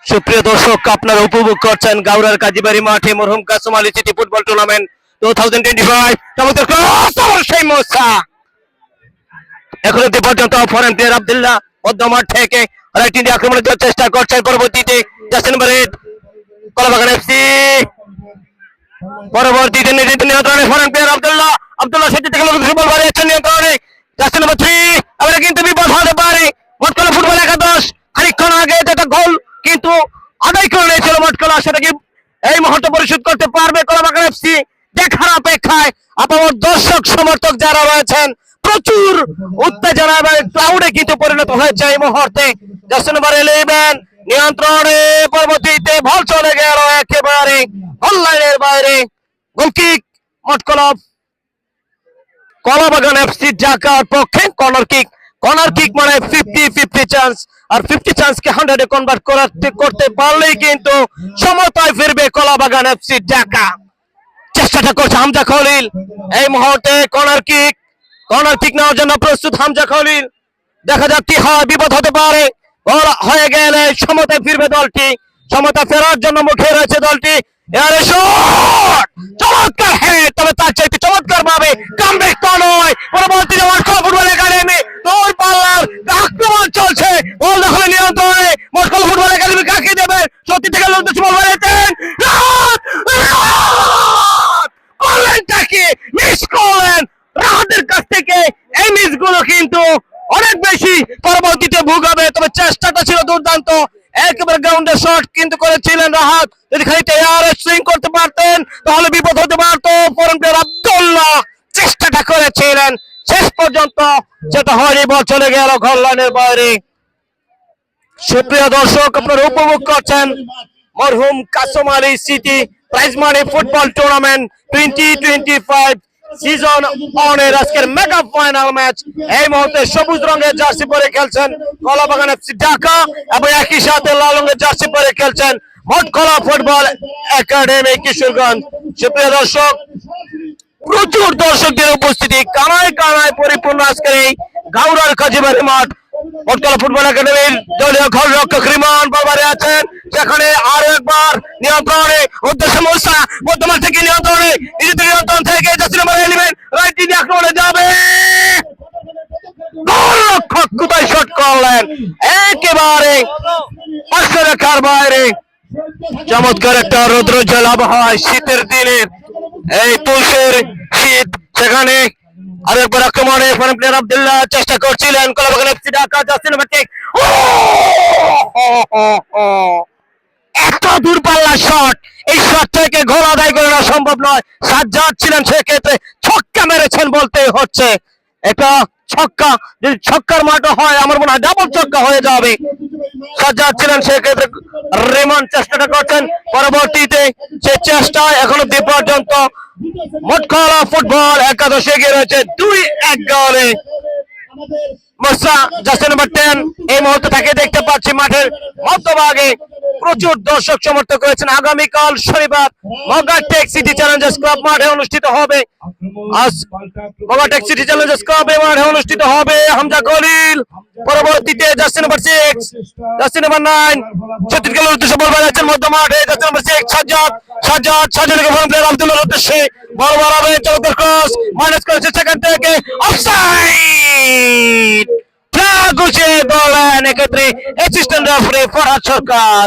সুপ্রিয় দর্শক, আপনারা উপভোগ করছেন গাউরার কাজীবাড়ি মাঠে মরহুম Kasam Ali city football tournament 2025। চমৎকার ক্রস, সেই মোসা এখন অব্দি পর্যন্ত ফরেন প্লেয়ার আব্দুল্লাহ মধ্যমাঠ থেকে রাইট ইন্ডিয়া আক্রমণের জন্য চেষ্টা করছেন। পরবর্তীতে জাসিন নম্বর 8 কলাবাগান এফসি পরবর্তীতে নিয়ন্ত্রণে ফরেন প্লেয়ার আব্দুল্লাহ সেটি থেকে বল বাড়িয়েছেন নিয়ন্ত্রণে জাসিন নম্বর 3। এবারে কিন্তু বিপদ হতে পারে। মটকলা ফুটবল একাদশ খানিকক্ষণ আগে যেটা গোল কিন্তু আদায় করে নিয়েছিল মটকলা, সেটা কি এই মুহূর্তে পরিশোধ করতে পারবে কলাবাগান এফসি? দেখার অপেক্ষায় আপাতত দর্শক সমর্থক যারা রয়েছেন প্রচুর উত্তেজনা এবং ক্লাউডে কিন্তু পরিণত হয়েছে এই মুহূর্তে। জাসিন নম্বর 11 নিয়ন্ত্রণে, পরবর্তীতে বল চলে গেল একেবারে গোল লাইনের বাইরে। গোলকিক মটকলা কলাবাগান এফসি ঢাকার পক্ষে কর্নার কিক মানে 50-50 চান্স, আর 50 চান্সকে 100 এ কনভার্ট করতে পারলেই কিন্তু সমতায় ফিরবে কলাবাগান এফসি ঢাকা। চেষ্টাটা করছে হামজা খলিল এই মুহূর্তে। কর্নার কিক নেওয়ার জন্য প্রস্তুত হামজা খলিল। দেখা যাক কি হয়, বিপদ হতে পারে। গোল হয়ে গেলে সমতায় ফিরবে দলটি, সমতা ফেরার জন্য মুখে রয়েছে দলটি। এবারে শট, চমৎকার হেড, তবে তার চাইতে চমৎকার ভাবে কামব্যাক তা নয়। পরবর্তীতে মটকলা ফুটবল একাডেমি দৌড় পাল্লার আক্রমণ চলছে, বল দখলে নিয়ন্ত্রণে মটকলা ফুটবল একাডেমি কাকে দেবে? সত্যি থেকে লড়তে বল বাড়িয়েছেন, বললেনটাকে মিস করলেন। রাহাতের কাছ থেকে এই মিসগুলো কিন্তু অনেক বেশি পরবর্তীতে ভোগাবে, তবে চেষ্টাটা ছিল দুর্দান্ত। একেবারে গ্রাউন্ডে শট কিন্তু করেছিলেন রাহাত। যদি খানিকটা এয়ারে সুইং করতে পারতেন তাহলে বিপদ হতে পারতো। ফরেন প্লেয়ার আব্দুল্লাহ চেষ্টাটা করেছিলেন, শেষ পর্যন্ত যেটা হয়নি, বল চলে গেল গোল লাইনের বাইরে। সুপ্রিয় দর্শক, আপনারা উপভোগ করছেন মরহুম Kasam Ali city prize money football tournament 2025 season অনের আজকের মেগা ফাইনাল ম্যাচ। এই মুহূর্তে সবুজ রঙের জার্সি পরে খেলছেন কলাবাগান এফসি ঢাকা এবং একই সাথে লাল রঙের জার্সি পরে খেলছেন মটকলা ফুটবল একাডেমি কিশোরগঞ্জ। সুপ্রিয় দর্শক, প্রচুর দর্শকদের উপস্থিতি, কানায় কানায় পরিপূর্ণ আজকের এই গাউরার কাজীবাড়ি মাঠ। মটকলা ফুটবল একাডেমির দলীয় গোলরক্ষক রিমান বাবারে আছেন, সেখানে আরো একবার নিয়ন্ত্রণে উদ্দেশ্যে মোসা বর্তমান থেকে নিয়ন্ত্রণে, নিজেদের নিয়ন্ত্রণ থেকে জাসিন নম্বর 11 রাইট দিকে আক্রমণে যাবে। গোলরক্ষক কোথায় শট করলেন একেবারে পাশের রেখার বাইরে। চমৎকার একটা রৌদ্রোজ্জ্বল আবহাওয়া, শীতের দিনের এই তুষের শীত, সেখানে আরেকবার আক্রমণে ফরেন প্লেয়ার আব্দুল্লাহ চেষ্টা করছিলেন কলাবাগান এফসি ঢাকা। জাসিন নম্বর 10 এত দূরপাল্লা শট, এই শট থেকে গোল আদায় করে নেওয়া সম্ভব নয়। সাজ্জাদ ছিলেন, সেক্ষেত্রে ছক্কা মেরেছেন বলতেই হচ্ছে। এটা ছক্কা, যদি ছক্কার মাঠে হয় আমার মনে হয় ডাবল ছক্কা হয়ে যাবে। সাজ্জাদ ছিলেন, সেক্ষেত্রে রেমান চেষ্টাটা করছেন, পরবর্তীতে সে চেষ্টা এখনো অব্দি পর্যন্ত মটকলা ফুটবল একাদশ এগিয়ে রয়েছে 2-1 গোলে। মোসা জাসিন নম্বর 10 এই মুহূর্তে তাকে দেখতে পাচ্ছি মাঠের মধ্যভাগে। প্রচুর দর্শক সমর্থক রয়েছেন। আগামীকাল শনিবার মগাটেক সিটি চ্যালেঞ্জার্স ক্লাব মাঠে অনুষ্ঠিত হবে। আজ মগাটেক সিটি চ্যালেঞ্জার্স ক্লাবে মাঠে অনুষ্ঠিত হবে হামজা খলিল, পরবর্তীতে জাসিন নম্বর 6 জাসিন নম্বর 9 ছত্রিশ গেলের উদ্দেশ্যে বল বাড়াচ্ছেন মধ্য মাঠে জাসিন নম্বর 6 সাজ্জাদকে ফোন প্লেয়ার আব্দুল্লাহর উদ্দেশ্যে বল বাড়াবে, চমৎকার ক্রস মাইনাস করেছে সেখান থেকে অফসাইড। ফ্ল্যাগ ঘুষিয়ে বলেন এক্ষেত্রে অ্যাসিস্ট্যান্ট রেফারি ফরহাদ সরকার।